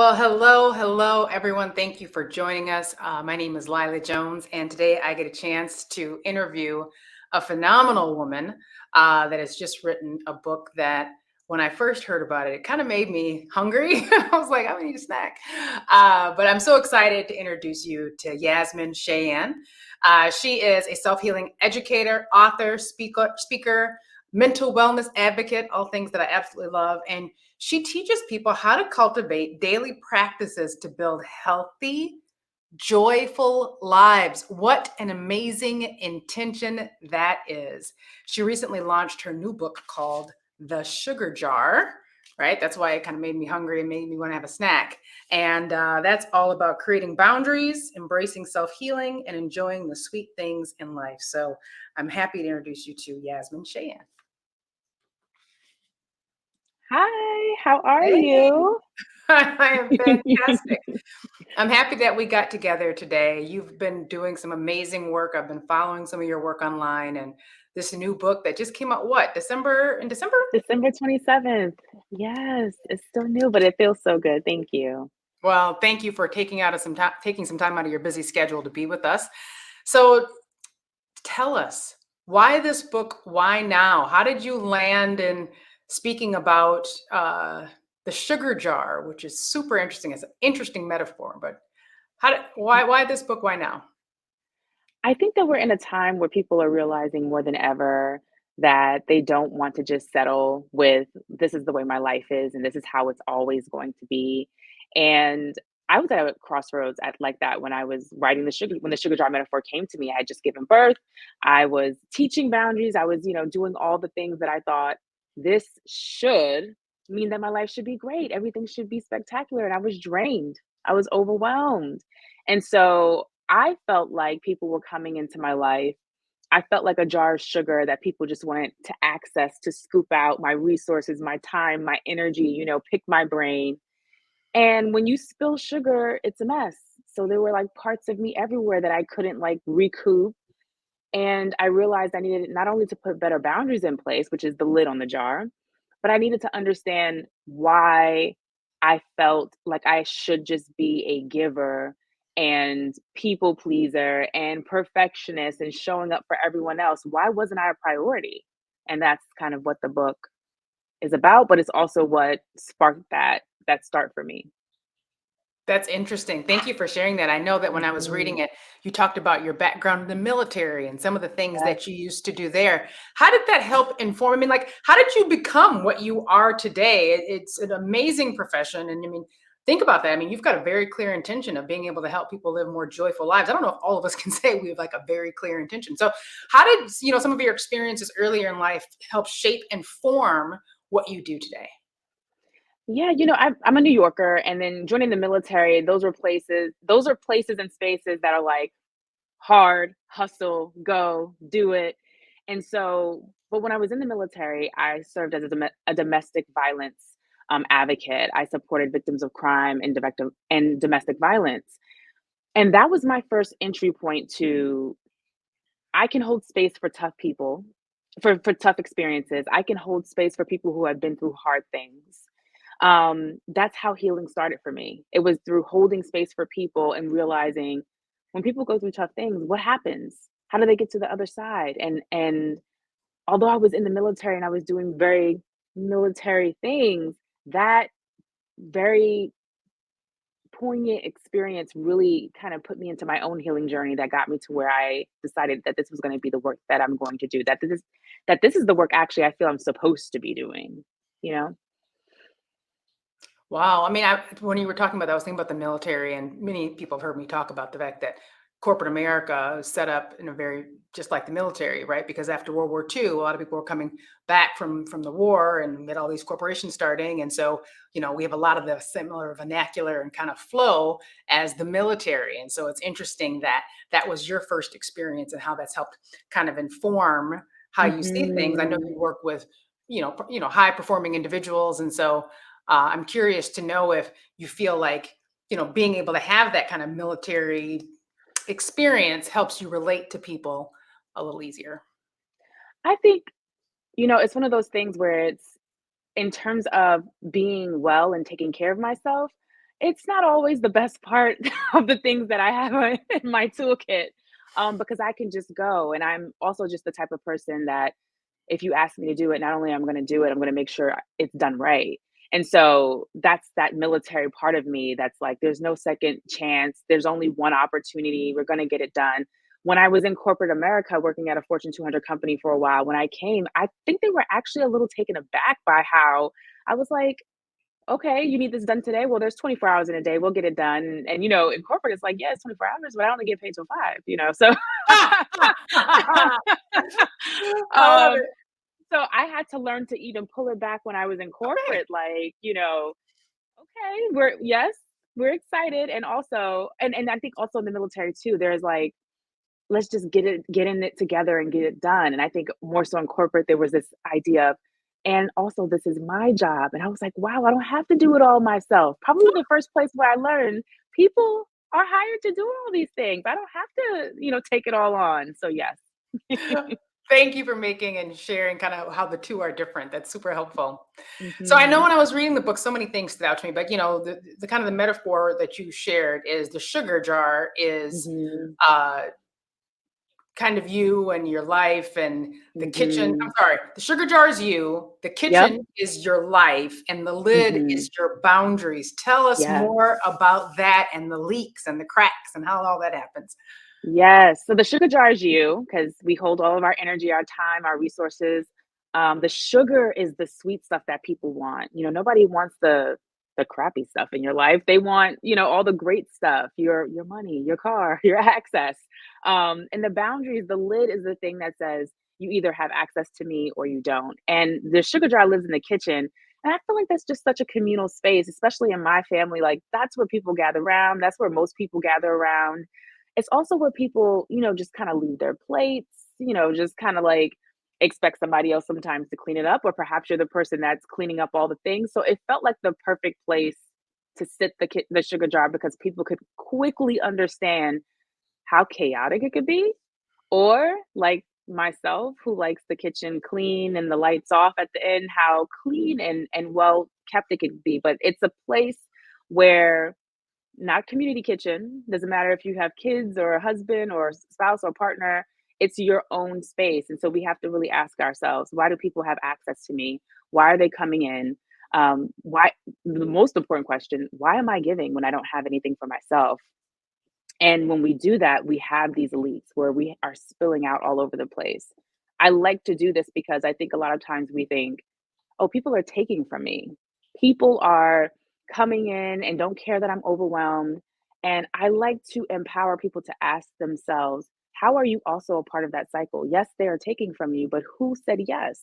Well, hello, everyone. Thank you for joining us. My name is Lila Jones, and today I get a chance to interview a phenomenal woman that has just written a book that when I first heard about it, it kind of made me hungry. I was like, I need a snack. But I'm so excited to introduce you to Yasmine Cheyenne. She is a self-healing educator, author, speaker, mental wellness advocate, all things that I absolutely love. And she teaches people how to cultivate daily practices to build healthy, joyful lives. What an amazing intention that is. She recently launched her new book called The Sugar Jar, right? That's why it kind of made me hungry and made me want to have a snack. And that's all about creating boundaries, embracing self healing, and enjoying the sweet things in life. So I'm happy to introduce you to Yasmine Cheyenne. Hi, how are Hey, you? I am fantastic. I'm happy that we got together today. You've been doing some amazing work. I've been following some of your work online and this new book that just came out, what, December? December 27th. Yes, it's still new, but it feels so good. Thank you. Well, thank you for taking some time out of your busy schedule to be with us. So tell us, why this book? Why now? How did you land in speaking about the sugar jar, which is super interesting? It's an interesting metaphor, but why this book? Why now? I think that we're in a time where people are realizing more than ever that they don't want to just settle with this is the way my life is and this is how it's always going to be. And I was at a crossroads at like that when I was writing when the sugar jar metaphor came to me. I had just given birth. I was teaching boundaries. I was, doing all the things that I thought this should mean that my life should be great. Everything should be spectacular. And I was drained. I was overwhelmed. And so I felt like people were coming into my life. I felt like a jar of sugar that people just wanted to access to scoop out my resources, my time, my energy, pick my brain. And when you spill sugar, it's a mess. So there were like parts of me everywhere that I couldn't like recoup. And I realized I needed not only to put better boundaries in place, which is the lid on the jar, but I needed to understand why I felt like I should just be a giver and people pleaser and perfectionist and showing up for everyone else. Why wasn't I a priority? And that's kind of what the book is about, but it's also what sparked that start for me. That's interesting. Thank you for sharing that. I know that when I was reading Mhm. it, you talked about your background in the military and some of the things Yes. that you used to do there. How did that help inform? I mean, like, how did you become what you are today? It's an amazing profession. And I mean, think about that. I mean, you've got a very clear intention of being able to help people live more joyful lives. I don't know if all of us can say we have like a very clear intention. So, how did, some of your experiences earlier in life help shape and form what you do today? Yeah, I'm a New Yorker, and then joining the military, those are places and spaces that are like hard, hustle, go, do it. And so, but when I was in the military, I served as a domestic violence advocate. I supported victims of crime and domestic violence. And that was my first entry point to I can hold space for tough people, for tough experiences. I can hold space for people who have been through hard things. That's how healing started for me. It was through holding space for people and realizing when people go through tough things, what happens? How do they get to the other side? And although I was in the military and I was doing very military things, that very poignant experience really kind of put me into my own healing journey that got me to where I decided that this was going to be the work that I'm going to do. That this is the work actually I feel I'm supposed to be doing, you know? Wow. I mean, when you were talking about that, I was thinking about the military, and many people have heard me talk about the fact that corporate America is set up in a very just like the military, right? Because after World War II, a lot of people were coming back from the war, and we had all these corporations starting, and so we have a lot of the similar vernacular and kind of flow as the military, and so it's interesting that that was your first experience and how that's helped kind of inform how you see things. I know Mhm. you work with high performing individuals, and so I'm curious to know if you feel like, being able to have that kind of military experience helps you relate to people a little easier. I think, it's one of those things where it's in terms of being well and taking care of myself, It's not always the best part of the things that I have in my toolkit, because I can just go, and I'm also just the type of person that if you ask me to do it, not only I'm gonna do it, I'm gonna make sure it's done right. And so that's that military part of me that's like, there's no second chance. There's only one opportunity. We're gonna get it done. When I was in corporate America working at a Fortune 200 company for a while, when I came, I think they were actually a little taken aback by how I was like, okay, you need this done today. Well, there's 24 hours in a day. We'll get it done. And in corporate, it's like, yeah, it's 24 hours, but I only get paid till 5. So I love um, it. so I had to learn to even pull it back when I was in Okay. corporate, like, okay, we're excited. And also, and I think also in the military too, there's like, let's just get in it together and get it done. And I think more so in corporate, there was this idea of, and also this is my job. And I was like, wow, I don't have to do it all myself. Probably the first place where I learned people are hired to do all these things. I don't have to, take it all on. So yes. Thank you for making and sharing kind of how the two are different. That's super helpful. So I know Mhm. when I was reading the book, so many things stood out to me, but the kind of the metaphor that you shared is the sugar jar is Mhm. uh, kind of you and your life, and the kitchen. I'm Mhm. sorry, the sugar jar is you, the Yep. kitchen is your life, and the lid Mhm. is your boundaries. Tell us Yes. more about that and the leaks and the cracks and how all that happens. Yes. So the sugar jar is you because we hold all of our energy, our time, our resources. The sugar is the sweet stuff that people want. Nobody wants the crappy stuff in your life. They want, all the great stuff, your money, your car, your access. And the boundaries, the lid is the thing that says you either have access to me or you don't. And the sugar jar lives in the kitchen. And I feel like that's just such a communal space, especially in my family. Like that's where people gather around. That's where most people gather around. It's also where people, just kinda leave their plates, just kinda, like, expect somebody else sometimes to clean it up, or perhaps you're the person that's cleaning up all the things, so it felt like the perfect place to sit the sugar jar because people could quickly understand how chaotic it could be, or, like myself, who likes the kitchen clean and the lights off at the end, how clean and well kept it could be, but it's a place where not community kitchen. Doesn't matter if you have kids or a husband or spouse or partner, it's your own space. And so we have to really ask ourselves, why do people have access to me? Why are they coming in? Why the most important question, why am I giving when I don't have anything for myself? And when we do that, we have these leaks where we are spilling out all over the place. I like to do this because I think a lot of times we think, oh, people are taking from me. People are coming in and don't care that I'm overwhelmed. And I like to empower people to ask themselves, how are you also a part of that cycle? Yes, they are taking from you, but who said yes?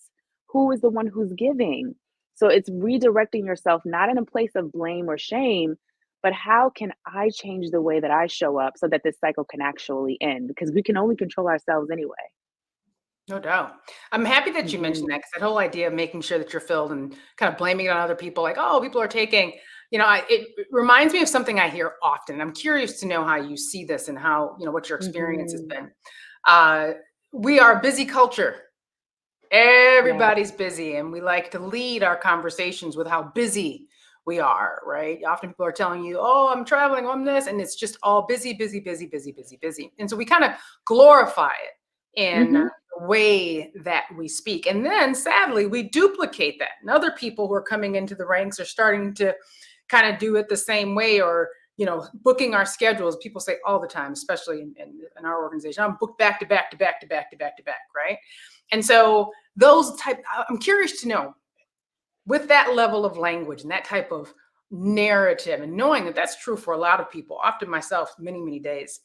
Who is the one who's giving? So it's redirecting yourself, not in a place of blame or shame, but how can I change the way that I show up so that this cycle can actually end? Because we can only control ourselves anyway. No doubt. I'm happy that you mentioned that Mhm. because that whole idea of making sure that you're filled and kind of blaming it on other people, like, oh, people are taking, it reminds me of something I hear often. I'm curious to know how you see this and how, what your experience has Mhm. been. Uh, we are a busy culture. Yeah. Everybody's busy, and we like to lead our conversations with how busy we are, right? Often people are telling you, oh, I'm traveling on this, and it's just all busy, busy, busy, busy, busy, busy. And so we kind of glorify it in Mhm. the way that we speak. And then sadly, we duplicate that. And other people who are coming into the ranks are starting to kind of do it the same way, or booking our schedules. People say all the time, especially in our organization, I'm booked back to back to back to back to back to back, right? And so those type, I'm curious to know, with that level of language and that type of narrative, and knowing that that's true for a lot of people, often myself, many, many days,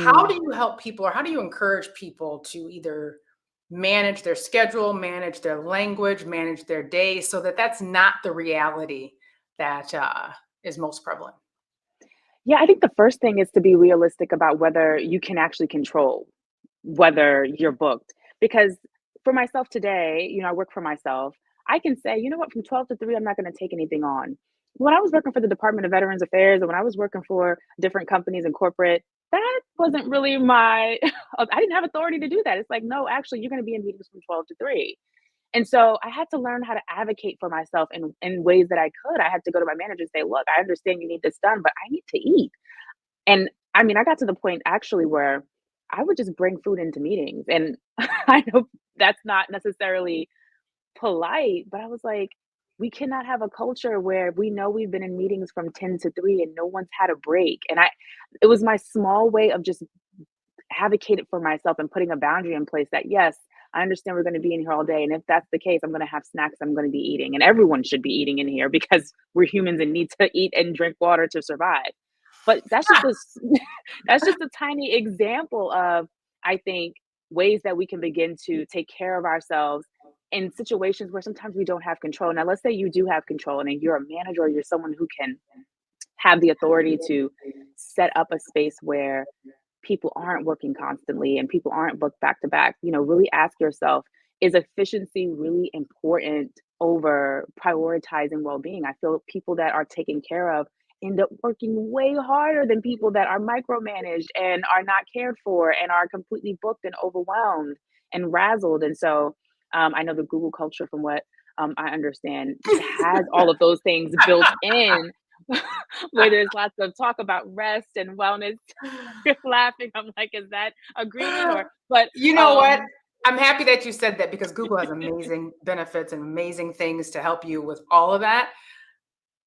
how do Mhm. you help people, or how do you encourage people to either manage their schedule, manage their language, manage their day, so that that's not the reality that is most prevalent? Yeah, I think the first thing is to be realistic about whether you can actually control whether you're booked. Because for myself today, I work for myself. I can say, you know what, from 12 to 3, I'm not going to take anything on. When I was working for the Department of Veterans Affairs and when I was working for different companies and corporate, that wasn't really my, I didn't have authority to do that. It's like, no, actually, you're going to be in meetings from 12 to 3. And so I had to learn how to advocate for myself in ways that I could. I had to go to my manager and say, look, I understand you need this done, but I need to eat. And I mean, I got to the point actually where I would just bring food into meetings. And I know that's not necessarily polite, but I was like, we cannot have a culture where we know we've been in meetings from 10 to 3 and no one's had a break. And it was my small way of just advocated for myself and putting a boundary in place that yes, I understand we're going to be in here all day. And if that's the case, I'm going to have snacks, I'm going to be eating. And everyone should be eating in here because we're humans and need to eat and drink water to survive. But that's just that's just a tiny example of, I think, ways that we can begin to take care of ourselves in situations where sometimes we don't have control. Now, let's say you do have control and you're a manager or you're someone who can have the authority to set up a space where people aren't working constantly and people aren't booked back to back. Really ask yourself, is efficiency really important over prioritizing well-being? I feel people that are taken care of end up working way harder than people that are micromanaged and are not cared for and are completely booked and overwhelmed and razzled. And so I know the Google culture, from what I understand, has all of those things built in where there's lots of talk about rest and wellness. You're laughing. I'm like, is that agreement or but You know what? I'm happy that you said that because Google has amazing benefits and amazing things to help you with all of that.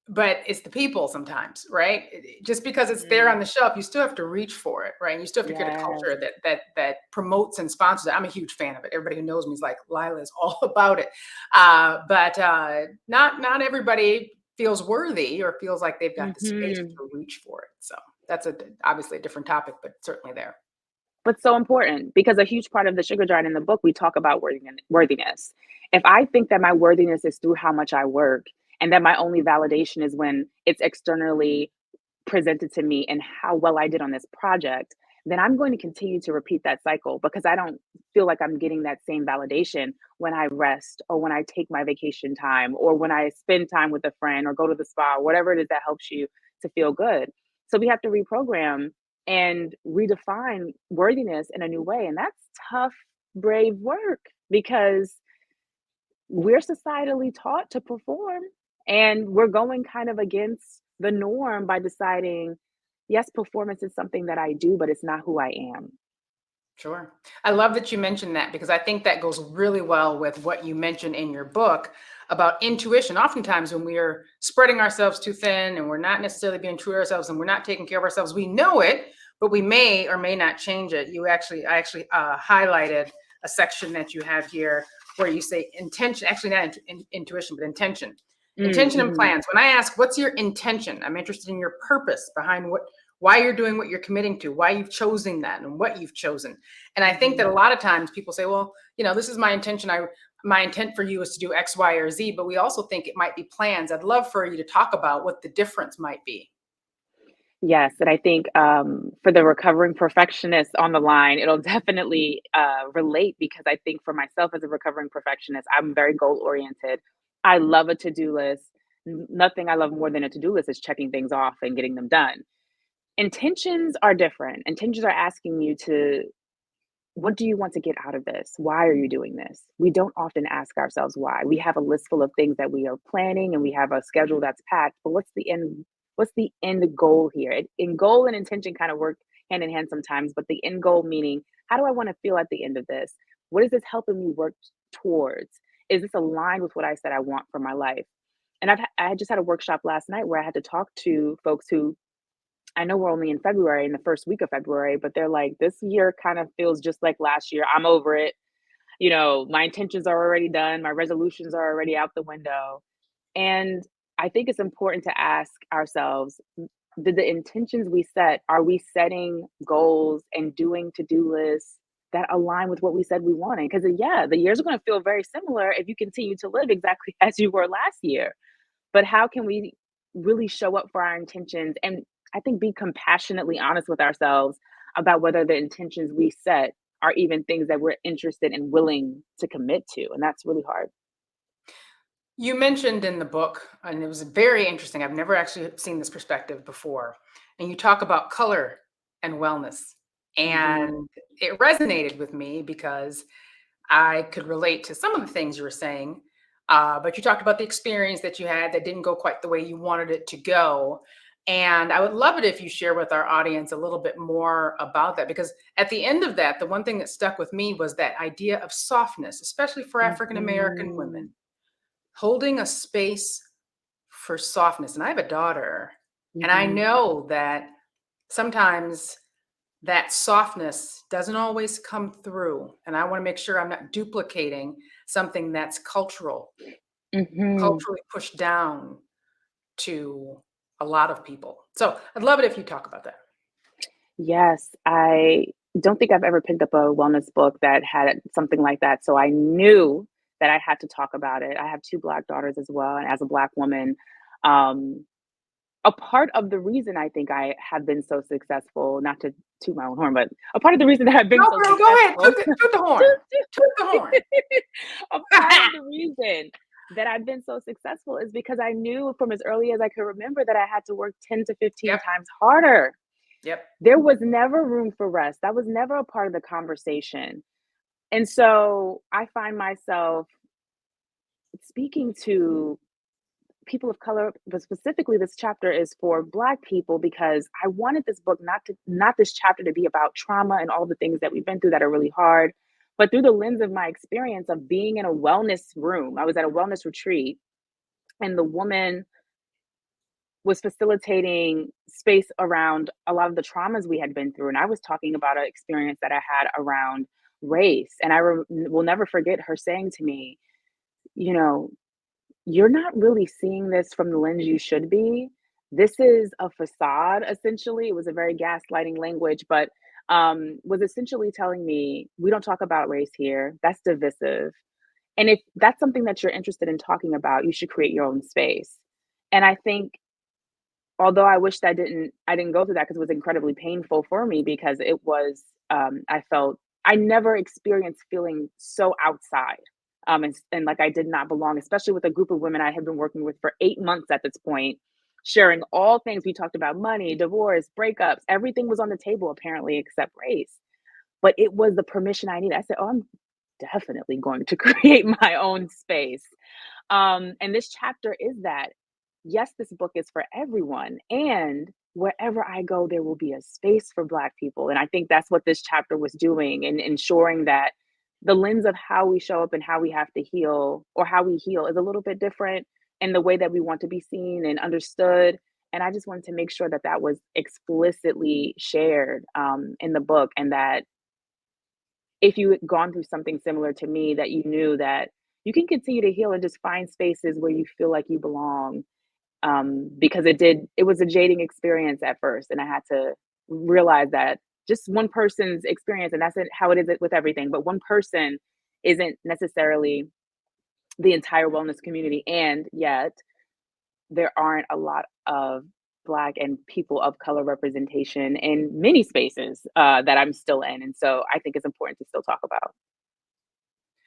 But it's the people sometimes, right? Just because it's there on mm, the shelf, you still have to reach for it, right? And you still have to create a yes. culture that promotes and sponsors it. I'm a huge fan of it. Everybody who knows me is like, Lila is all about it. But not everybody feels worthy or feels like they've got the space Mhm. to reach for it. So that's obviously a different topic, but certainly there. But so important because a huge part of the sugar jar in the book, we talk about worthiness. If I think that my worthiness is through how much I work and that my only validation is when it's externally presented to me and how well I did on this project, then I'm going to continue to repeat that cycle because I don't feel like I'm getting that same validation when I rest or when I take my vacation time or when I spend time with a friend or go to the spa, or whatever it is that helps you to feel good. So we have to reprogram and redefine worthiness in a new way. And that's tough, brave work because we're societally taught to perform and we're going kind of against the norm by deciding, yes, performance is something that I do, but it's not who I am. Sure. I love that you mentioned that because I think that goes really well with what you mentioned in your book about intuition. Oftentimes, when we are spreading ourselves too thin and we're not necessarily being true to ourselves and we're not taking care of ourselves, we know it, but we may or may not change it. I actually highlighted a section that you have here where you say intention, actually not intuition, but intention. Mm, Intention and mhm. plans. When I ask, what's your intention? I'm interested in your purpose behind why you're doing what you're committing to, why you've chosen that and what you've chosen. And I think that Mhm. a lot of times people say, well, this is my intention. My intent for you is to do X, Y, or Z, but we also think it might be plans. I'd love for you to talk about what the difference might be. Yes, and I think, for the recovering perfectionist on the line, it'll definitely, relate because I think for myself as a recovering perfectionist, I'm very goal oriented. I love a to-do list. Nothing I love more than a to-do list is checking things off and getting them done. Intentions are different. Intentions are asking you to, what do you want to get out of this? Why are you doing this? We don't often ask ourselves why. We have a list full of things that we are planning and we have a schedule that's packed, but what's the end goal here? In goal and intention kind of work hand in hand sometimes, but the end goal meaning, how do I want to feel at the end of this? What is this helping me work towards? Is this aligned with what I said I want for my life? And I just had a workshop last night where I had to talk to folks who, I know we're only in February, in the first week of February, but they're like, this year kind of feels just like last year. I'm over it. My intentions are already done. My resolutions are already out the window. And I think it's important to ask ourselves, did the intentions we set, are we setting goals and doing to-do lists that align with what we said we wanted? Because yeah, the years are going to feel very similar if you continue to live exactly as you were last year. But how can we really show up for our intentions and, I think, be compassionately honest with ourselves about whether the intentions we set are even things that we're interested and willing to commit to, and that's really hard. You mentioned in the book, and it was very interesting. I've never actually seen this perspective before. And you talk about color and wellness. Mhm. And it resonated with me because I could relate to some of the things you were saying, but you talked about the experience that you had that didn't go quite the way you wanted it to go. And I would love it if you share with our audience a little bit more about that, because at the end of that, the one thing that stuck with me was that idea of softness, especially for African American Mhm. women, holding a space for softness. And I have a daughter, and I Mhm. know that sometimes that softness doesn't always come through. And I want to make sure I'm not duplicating something that's Mhm. culturally pushed down to a lot of people. So I'd love it if you talk about that. Yes, I don't think I've ever picked up a wellness book that had something like that, so I knew that I had to talk about it. I have 2 Black daughters as well, and as a Black woman, um, a part of the reason I think I have been so successful, not to toot my own horn, but a part of the reason that I've been No, so girl, go ahead. successful Toot the horn. Toot the horn. a part of the reason that I've been so successful is because I knew from as early as I could remember that I had to work 10 to 15 Yep. times harder. Yep. There was never room for rest. That was never a part of the conversation. And so I find myself speaking to people of color, but specifically this chapter is for Black people because I wanted this book not this chapter to be about trauma and all the things that we've been through that are really hard, but through the lens of my experience of being in a wellness room. I was at a wellness retreat and the woman was facilitating space around a lot of the traumas we had been through. And I was talking about an experience that I had around race. And will never forget her saying to me, you know, you're not really seeing this from the lens you should be. This is a facade, essentially. It was a very gaslighting language, but was essentially telling me, we don't talk about race here. That's divisive. And if that's something that you're interested in talking about, you should create your own space. And I think although I wished I didn't go through that because it was incredibly painful for me because it was, I felt I never experienced feeling so outside, and like I did not belong, especially with a group of women I had been working with for 8 months at this point, sharing all things. We talked about money, divorce, breakups, everything was on the table apparently except race. But it was the permission I needed. I said, "Oh, I'm definitely going to create my own space." And this chapter is that yes, this book is for everyone. And wherever I go, there will be a space for Black people. And I think that's what this chapter was doing and ensuring that the lens of how we show up and how we have to heal or how we heal is a little bit different in the way that we want to be seen and understood. And I just wanted to make sure that that was explicitly shared in the book and that if you had gone through something similar to me, that you knew that you can continue to heal and just find spaces where you feel like you belong because it was a jading experience at first, and I had to realize that just one person's experience, and that's how it is with everything, but one person isn't necessarily the entire wellness community, and yet there aren't a lot of Black and people of color representation in many spaces that I'm still in, and so I think it's important to still talk about.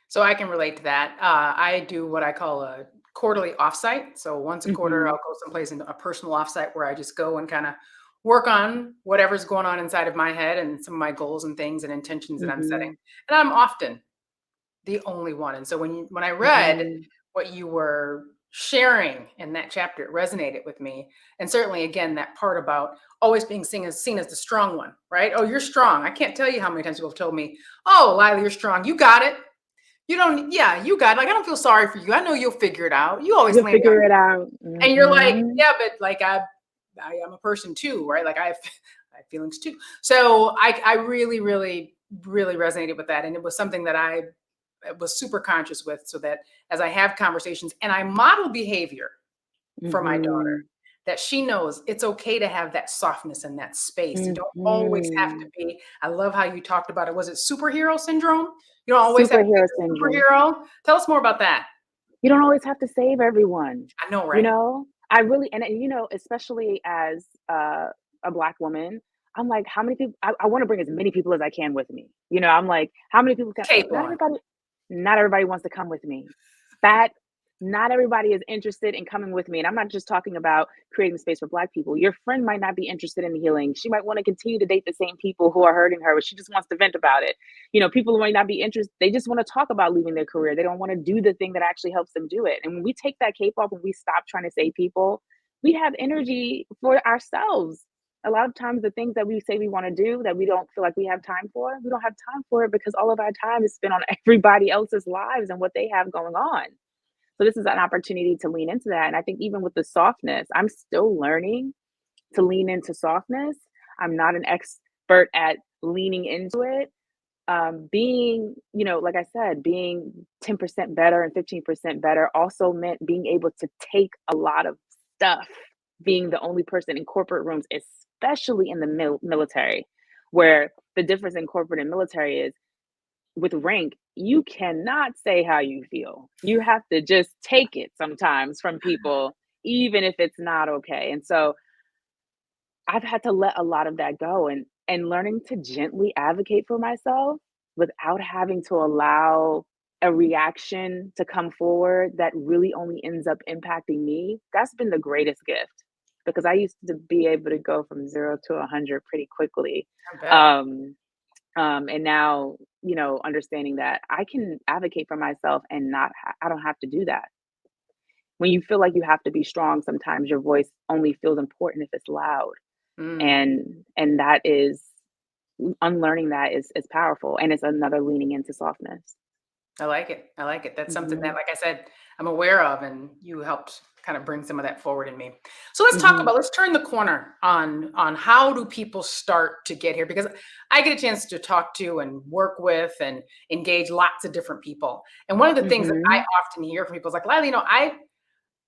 So I can relate to that. I do what I call a quarterly offsite. So once a quarter, I'll Mhm, go someplace in a personal offsite where I just go and kind of work on whatever's going on inside of my head and some of my goals and things and intentions that I'm setting. mhm, And I'm often the only one. And so when I read mhm, what you were sharing in that chapter, it resonated with me. And certainly, again, that part about always being seen as the strong one, right? Oh, you're strong. I can't tell you how many times people have told me, "Oh, Lila, you're strong. You got it. You don't, yeah, you got it. Like, I don't feel sorry for you. I know you'll figure it out. You always you'll land on figure your it out. feet." And you're like, Mhm, yeah, but like I am a person too, right? Like I have feelings too. So I really, really, really resonated with that. And it was something that I was super conscious with so that as I have conversations and I model behavior for my daughter, mhm, that she knows it's okay to have that softness and that space. You don't always have to mhm. be. I love how you talked about it. Was it superhero syndrome? You don't always have to be Superhero the syndrome. superhero. Tell us more about that. You don't always have to save everyone, I know, you right? know? I really and, especially as, a Black woman, I'm like, how many people I wanna bring as many people as I can with me, I'm like, how many people can Cape on. not everybody wants to come with me. That Not everybody is interested in coming with me. And I'm not just talking about creating space for Black people. Your friend might not be interested in healing. She might want to continue to date the same people who are hurting her, but she just wants to vent about it. People might not be interested. They just want to talk about leaving their career. They don't want to do the thing that actually helps them do it. And when we take that cape off, when we stop trying to save people, we have energy for ourselves. A lot of times, the things that we say we want to do that we don't feel like we have time for, we don't have time for it because all of our time is spent on everybody else's lives and what they have going on. So this is an opportunity to lean into that. And I think even with the softness, I'm still learning to lean into softness. I'm not an expert at leaning into it. Like I said, being 10% better and 15% better also meant being able to take a lot of stuff, being the only person in corporate rooms, especially in the military, where the difference in corporate and military is with rank, you cannot say how you feel. You have to just take it sometimes from people, even if it's not okay. And so I've had to let a lot of that go and learning to gently advocate for myself without having to allow a reaction to come forward that really only ends up impacting me. That's been the greatest gift because I used to be able to go from 0 to 100 pretty quickly. I bet. Um, and now, understanding that I can advocate for myself and I don't have to do that. When you feel like you have to be strong, sometimes your voice only feels important if it's loud. Mm. And that is unlearning that is powerful. And it's another leaning into softness. I like it. I like it. That's something that, Mhm. like I said, I'm aware of, and you helped kind of bring some of that forward in me. So let's talk Mhm. about, let's turn the corner on how do people start to get here, because I get a chance to talk to and work with and engage lots of different people. And one of the things that I Mhm. often hear from people is like, Lila,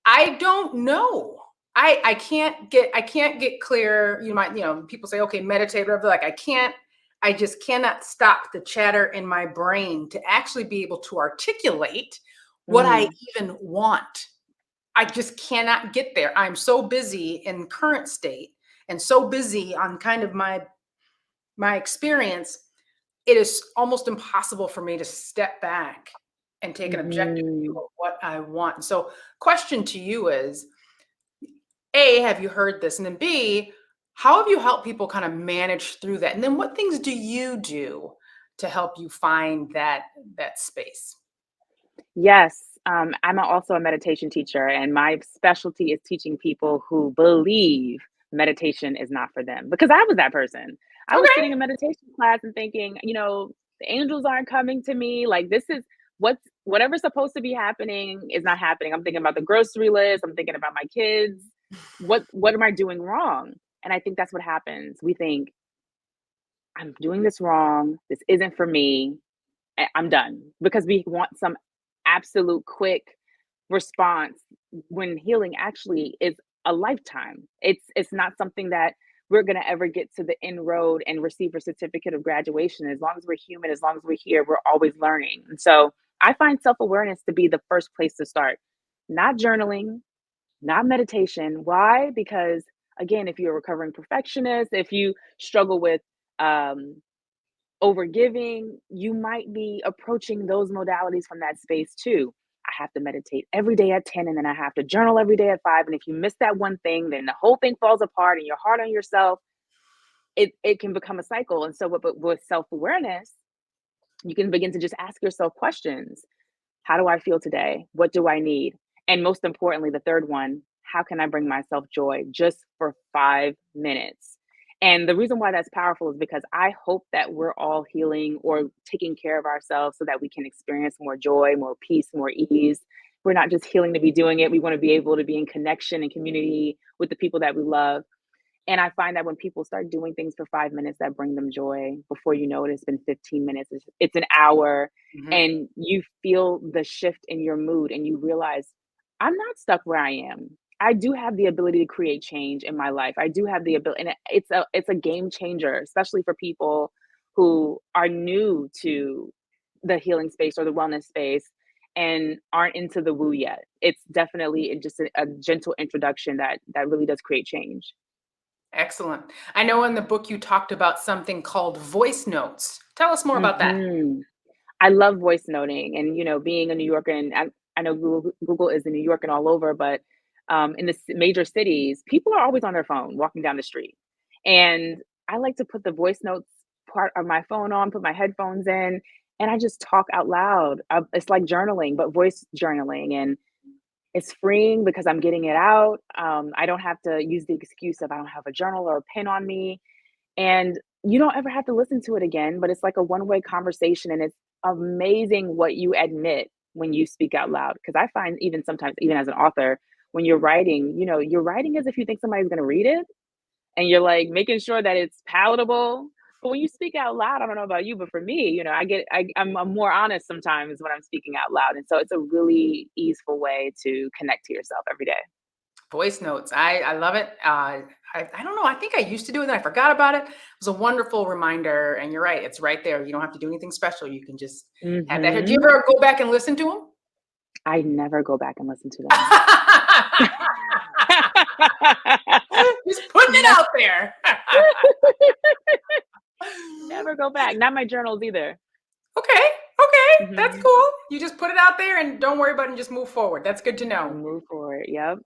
I don't know. I can't get clear. People say, okay, meditate, whatever. Like I just cannot stop the chatter in my brain to actually be able to articulate what I Mhm. even want. I just cannot get there. I'm so busy in current state and so busy on kind of my experience. It is almost impossible for me to step back and take an objective view Mhm. of what I want. So, question to you is, A, have you heard this? And then B, how have you helped people kind of manage through that? And then what things do you do to help you find that space? Yes, also a meditation teacher, and my specialty is teaching people who believe meditation is not for them. Because I was that person. I was Okay. sitting in meditation class and thinking, the angels aren't coming to me. Like this is whatever's supposed to be happening is not happening. I'm thinking about the grocery list. I'm thinking about my kids. What am I doing wrong? And I think that's what happens. We think I'm doing this wrong. This isn't for me. I'm done because we want some absolute quick response when healing actually is a lifetime. It's not something that we're going to ever get to the end road and receive a certificate of graduation. As long as we're human, as long as we're here, we're always learning. And so I find self-awareness to be the first place to start. Not journaling, not meditation. Why? Because again, if you're a recovering perfectionist, if you struggle with um overgiving, you might be approaching those modalities from that space too. I have to meditate every day at 10 and then I have to journal every day at 5. And if you miss that one thing, then the whole thing falls apart and you're hard on yourself. It can become a cycle. And so with self-awareness, you can begin to just ask yourself questions. How do I feel today? What do I need? And most importantly, the third one, how can I bring myself joy just for 5 minutes? And the reason why that's powerful is because I hope that we're all healing or taking care of ourselves so that we can experience more joy, more peace, more ease. We're not just healing to be doing it. We want to be able to be in connection and community with the people that we love. And I find that when people start doing things for 5 minutes that bring them joy, before you know it, it's been 15 minutes, it's an hour, Mhm. and you feel the shift in your mood and you realize, I'm not stuck where I am. I do have the ability to create change in my life. I do have the ability, and it's a game changer, especially for people who are new to the healing space or the wellness space and aren't into the woo yet. It's definitely just a gentle introduction that really does create change. Excellent. I know in the book you talked about something called voice notes. Tell us more about that. I love voice noting and, being a New Yorker and I know Google is in New York and all over, but in the major cities, people are always on their phone walking down the street. And I like to put the voice notes part of my phone on, put my headphones in, and I just talk out loud. It's like journaling, but voice journaling. And it's freeing because I'm getting it out. I don't have to use the excuse of I don't have a journal or a pen on me. And you don't ever have to listen to it again, but it's like a one-way conversation, and it's amazing what you admit when you speak out loud. Because I find even sometimes, even as an author, when you're writing, you're writing as if you think somebody's gonna read it, and you're, like, making sure that it's palatable. But when you speak out loud, I don't know about you, but for me, I'm more honest sometimes when I'm speaking out loud, and so it's a really easeful way to connect to yourself every day. Voice notes. I love it. I don't know. I think I used to do it and I forgot about it. It was a wonderful reminder. And you're right. It's right there. You don't have to do anything special. You can just have that. Do you Mhm. ever go back and listen to them? I never go back and listen to them. Just putting it No. out there. Never go back. Not my journals either. Okay. Okay. That's Mhm. cool. You just put it out there and don't worry about it and just move forward. That's good to know. And move forward. Yep.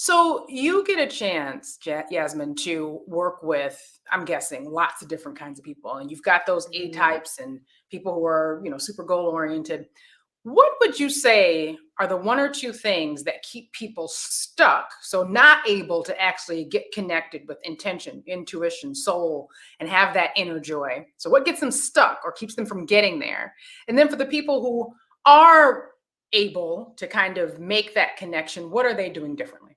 So you get a chance, Yasmin, to work with, I'm guessing, lots of different kinds of people. And you've got those A Mhm. types and people who are, super goal oriented. What would you say are the one or two things that keep people stuck? So not able to actually get connected with intention, intuition, soul, and have that inner joy. So what gets them stuck or keeps them from getting there? And then for the people who are able to kind of make that connection, what are they doing differently?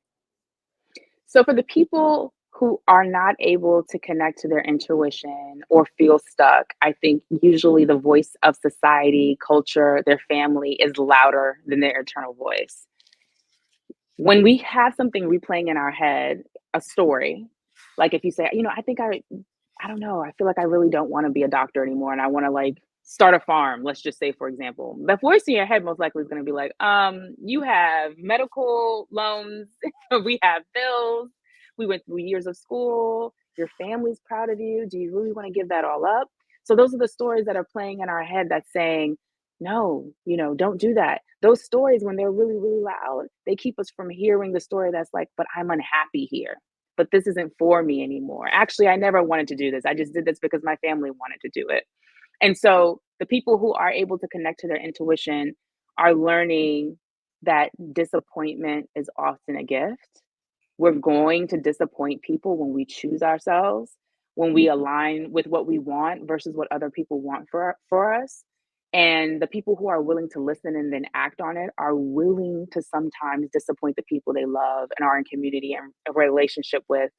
So for the people who are not able to connect to their intuition or feel stuck, I think usually the voice of society, culture, their family is louder than their internal voice. When we have something replaying in our head, a story, like if you say, I don't know, I feel like I really don't want to be a doctor anymore and I want to like start a farm, let's just say, for example. The voice in your head most likely is going to be like, you have medical loans, we have bills, we went through years of school, your family's proud of you. Do you really want to give that all up? So those are the stories that are playing in our head that's saying, no, don't do that. Those stories, when they're really, really loud, they keep us from hearing the story that's like, but I'm unhappy here. But this isn't for me anymore. Actually, I never wanted to do this. I just did this because my family wanted to do it. And so the people who are able to connect to their intuition are learning that disappointment is often a gift. We're going to disappoint people when we choose ourselves, when we align with what we want versus what other people want for us. And the people who are willing to listen and then act on it are willing to sometimes disappoint the people they love and are in community and a relationship with,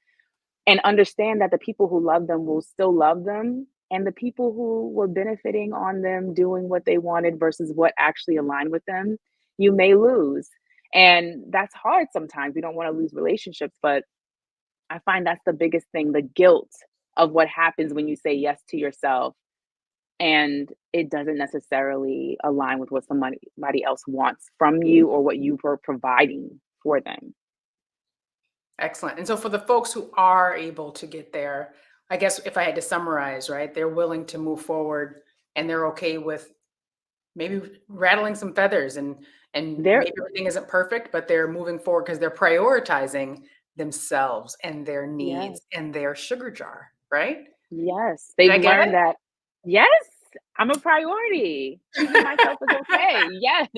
and understand that the people who love them will still love them, and the people who were benefiting on them doing what they wanted versus what actually aligned with them, you may lose. And that's hard sometimes. We don't want to lose relationships, but I find that's the biggest thing, the guilt of what happens when you say yes to yourself and it doesn't necessarily align with what somebody else wants from you or what you were providing for them. Excellent. And so for the folks who are able to get there, I guess if I had to summarize, right, they're willing to move forward and they're okay with maybe rattling some feathers and There, maybe everything isn't perfect, but they're moving forward because they're prioritizing themselves and their yes. needs and their sugar jar, right? Yes, Did they've I get it? learned that, yes, I'm a priority. Choosing myself is okay. Yes.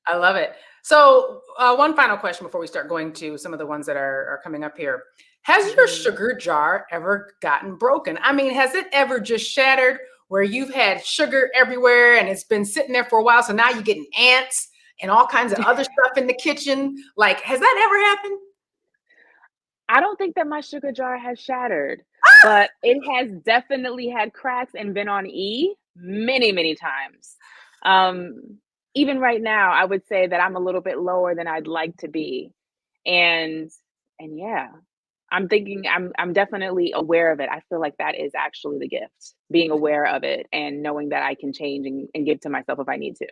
I love it. So, one final question before we start going to some of the ones that are coming up here. Has your Mhm. sugar jar ever gotten broken? I mean, has it ever just shattered where you've had sugar everywhere and it's been sitting there for a while? So now you're getting ants and all kinds of other stuff in the kitchen. Like, has that ever happened? I don't think that my sugar jar has shattered, but it has definitely had cracks and been on E many, many times. Um, Even right now, I would say that I'm a little bit lower than I'd like to be. And and yeah, I'm definitely aware of it. I feel like that is actually the gift, being aware of it and knowing that I can change and give to myself if I need to.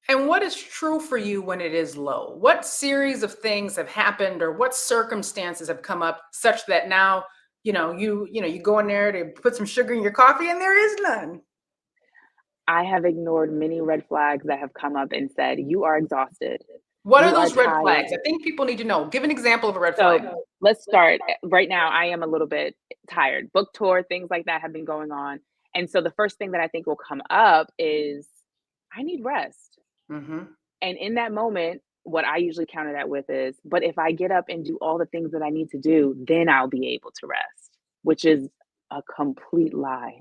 And what is true for you when it is low? What series of things have happened or what circumstances have come up such that now, you go in there to put some sugar in your coffee and there is none? I have ignored many red flags that have come up and said, "You are exhausted. What are You are those red flags? I tired." think people need to know. Give an example of a red flag. So let's start. Right now, I am a little bit tired. Book tour, things like that have been going on. And so the first thing that I think will come up is I need rest. Hmm. And in that moment, what I usually counter that with is, but if I get up and do all the things that I need to do, then I'll be able to rest, which is a complete lie.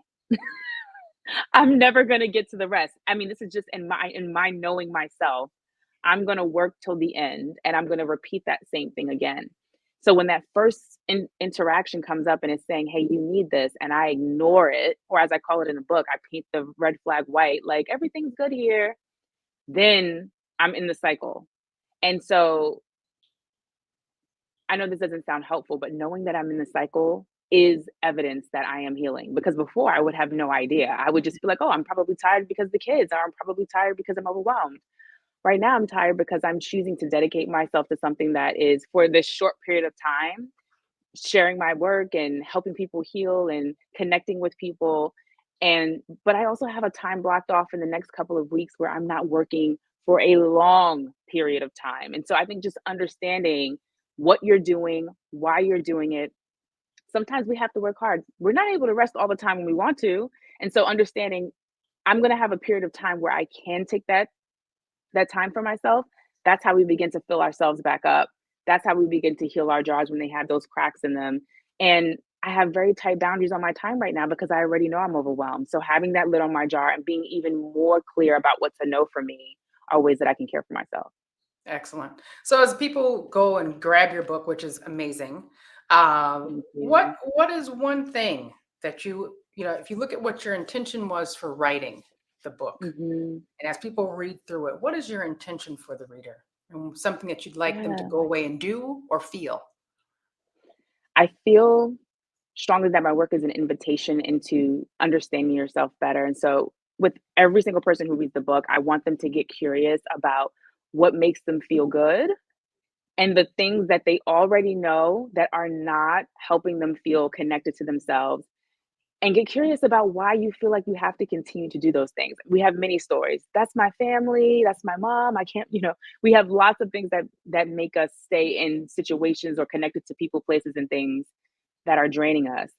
I'm never gonna get to the rest. I mean, this is just in my knowing myself. I'm gonna work till the end, and I'm gonna repeat that same thing again. So when that first interaction comes up and it's saying, "Hey, you need this," and I ignore it, or as I call it in the book, I paint the red flag white, like everything's good here. Then I'm in the cycle, and so I know this doesn't sound helpful, but knowing that I'm in the cycle is evidence that I am healing because before I would have no idea. I would just be like, oh, I'm probably tired because of the kids, or I'm probably tired because I'm overwhelmed. Right now, I'm tired because I'm choosing to dedicate myself to something that is for this short period of time, sharing my work and helping people heal and connecting with people. And, but I also have a time blocked off in the next couple of weeks where I'm not working for a long period of time. And so I think just understanding what you're doing, why you're doing it. Sometimes we have to work hard. We're not able to rest all the time when we want to. And so understanding I'm going to have a period of time where I can take that time for myself, that's how we begin to fill ourselves back up. That's how we begin to heal our jars when they have those cracks in them. And I have very tight boundaries on my time right now because I already know I'm overwhelmed. So having that lid on my jar and being even more clear about what's a no for me are ways that I can care for myself. Excellent. So as people go and grab your book, which is amazing, Thank what you. what is one thing that if you look at what your intention was for writing the book, Hmm. and as people read through it, what is your intention for the reader? And something that you'd like them to Yeah. go away and do or feel? I feel strongly that my work is an invitation into understanding yourself better. And so, with every single person who reads the book, I want them to get curious about what makes them feel good and the things that they already know that are not helping them feel connected to themselves. And get curious about why you feel like you have to continue to do those things. We have many stories. That's my family. That's my mom. I can't, we have lots of things that make us stay in situations or connected to people, places, and things that are draining us.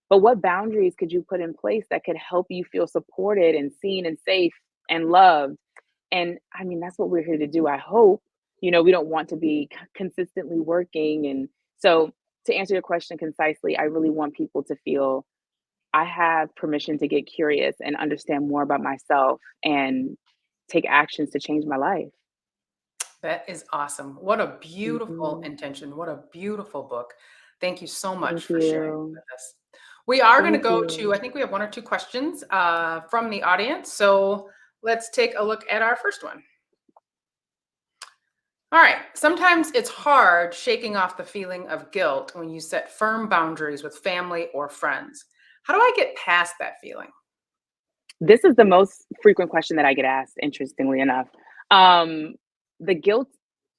But what boundaries could you put in place that could help you feel supported and seen and safe and loved? And I mean, that's what we're here to do. I hope, we don't want to be consistently working. And so, to answer your question concisely, I really want people to feel I have permission to get curious and understand more about myself and take actions to change my life. That is awesome. What a beautiful Mhm. intention. What a beautiful book. Thank you so much Thank for sharing you. with us. We are going to Thank go to, you. I think we have one or two questions from the audience. So let's take a look at our first one. All right. Sometimes it's hard shaking off the feeling of guilt when you set firm boundaries with family or friends. How do I get past that feeling? This is the most frequent question that I get asked, interestingly enough. Um, the guilt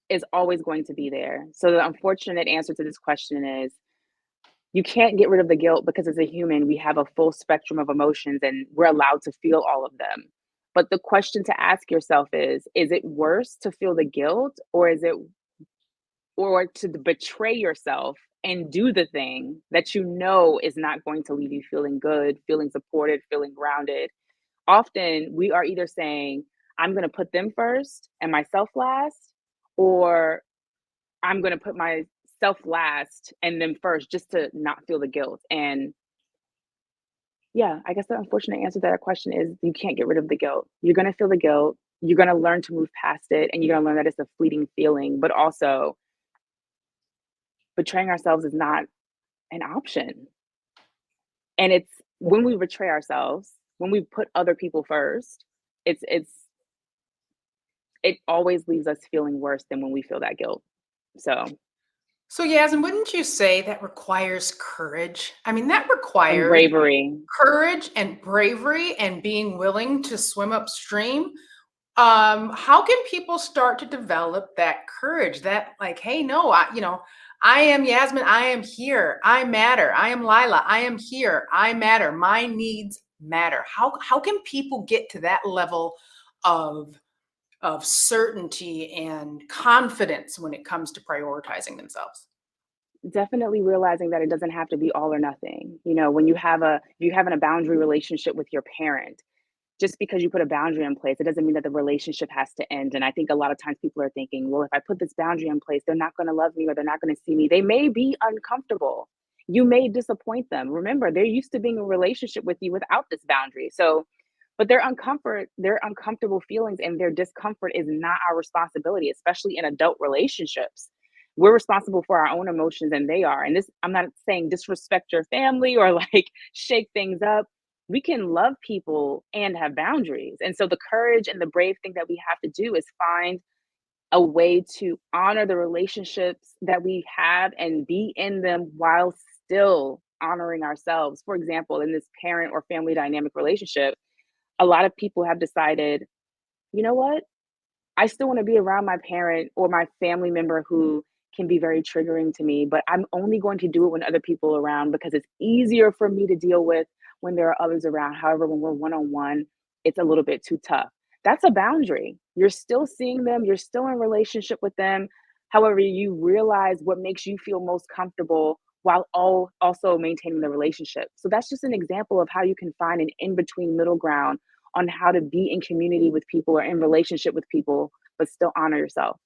is always going to be there. So the unfortunate answer to this question is you can't get rid of the guilt because as a human, we have a full spectrum of emotions and we're allowed to feel all of them. But the question to ask yourself is it worse to feel the guilt or to betray yourself and do the thing that you know is not going to leave you feeling good, feeling supported, feeling grounded? Often we are either saying, I'm going to put them first and myself last, or I'm going to put myself last and them first just to not feel the guilt. And yeah, I guess the unfortunate answer to that question is you can't get rid of the guilt. You're going to feel the guilt. You're going to learn to move past it and you're going to learn that it's a fleeting feeling, but also betraying ourselves is not an option. And it's when we betray ourselves, when we put other people first, it's it always leaves us feeling worse than when we feel that guilt. So, So, Yasmin, wouldn't you say that requires courage? I mean, that and requires bravery. courage and bravery and being willing to swim upstream. How can people start to develop that courage that like, hey, no, I am Yasmin, I am here, I matter, I am Lila, I am here, I matter, my needs matter? How can people get to that level of certainty and confidence when it comes to prioritizing themselves? Definitely realizing that it doesn't have to be all or nothing. You know, when you have a if you're having a boundary relationship with your parent, just because you put a boundary in place, it doesn't mean that the relationship has to end. And I think a lot of times people are thinking, well, if I put this boundary in place, they're not going to love me or they're not going to see me. They may be uncomfortable. You may disappoint them. Remember, they're used to being in a relationship with you without this boundary. So, but their uncomfortable feelings and their discomfort is not our responsibility, especially in adult relationships. We're responsible for our own emotions and they are. And this, I'm not saying disrespect your family or like shake things up. We can love people and have boundaries. And so the courage and the brave thing that we have to do is find a way to honor the relationships that we have and be in them while still honoring ourselves. For example, in this parent or family dynamic relationship, a lot of people have decided, you know what? I still want to be around my parent or my family member who can be very triggering to me, but I'm only going to do it when other people are around because it's easier for me to deal with when there are others around. However, when we're one on one, it's a little bit too tough. That's a boundary. You're still seeing them, you're still in relationship with them. However, you realize what makes you feel most comfortable while also maintaining the relationship. So that's just an example of how you can find an in between middle ground on how to be in community with people or in relationship with people, but still honor yourself.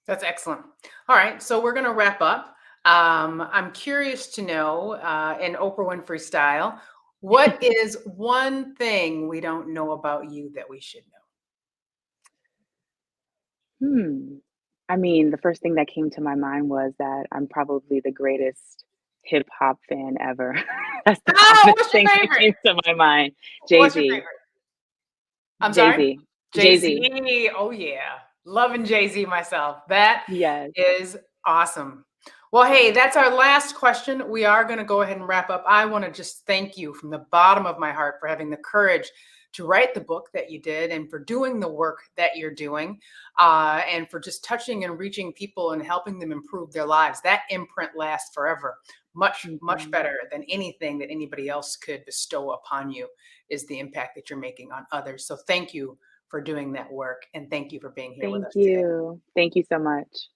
That's excellent. All right, so we're going to wrap up. I'm curious to know, in Oprah Winfrey style, what is one thing we don't know about you that we should know? Hmm. I mean, the first thing that came to my mind was that I'm probably the greatest hip hop fan ever. That's the Oh, honest what's your thing that favorite? came to my mind. Jay What's your Z. favorite? I'm Jay sorry? Z. Jay Z. Jay-Z. Oh, yeah. Loving Jay-Z myself. That Yes. is awesome. Well, hey, Yes. that's our last question. We are going to go ahead and wrap up. I want to just thank you from the bottom of my heart for having the courage to write the book that you did and for doing the work that you're doing, and for just touching and reaching people and helping them improve their lives. That imprint lasts forever. Much, much Mhm. better than anything that anybody else could bestow upon you is the impact that you're making on others. So thank you for doing that work. And thank you for being here with Thank us today. you. Thank you so much.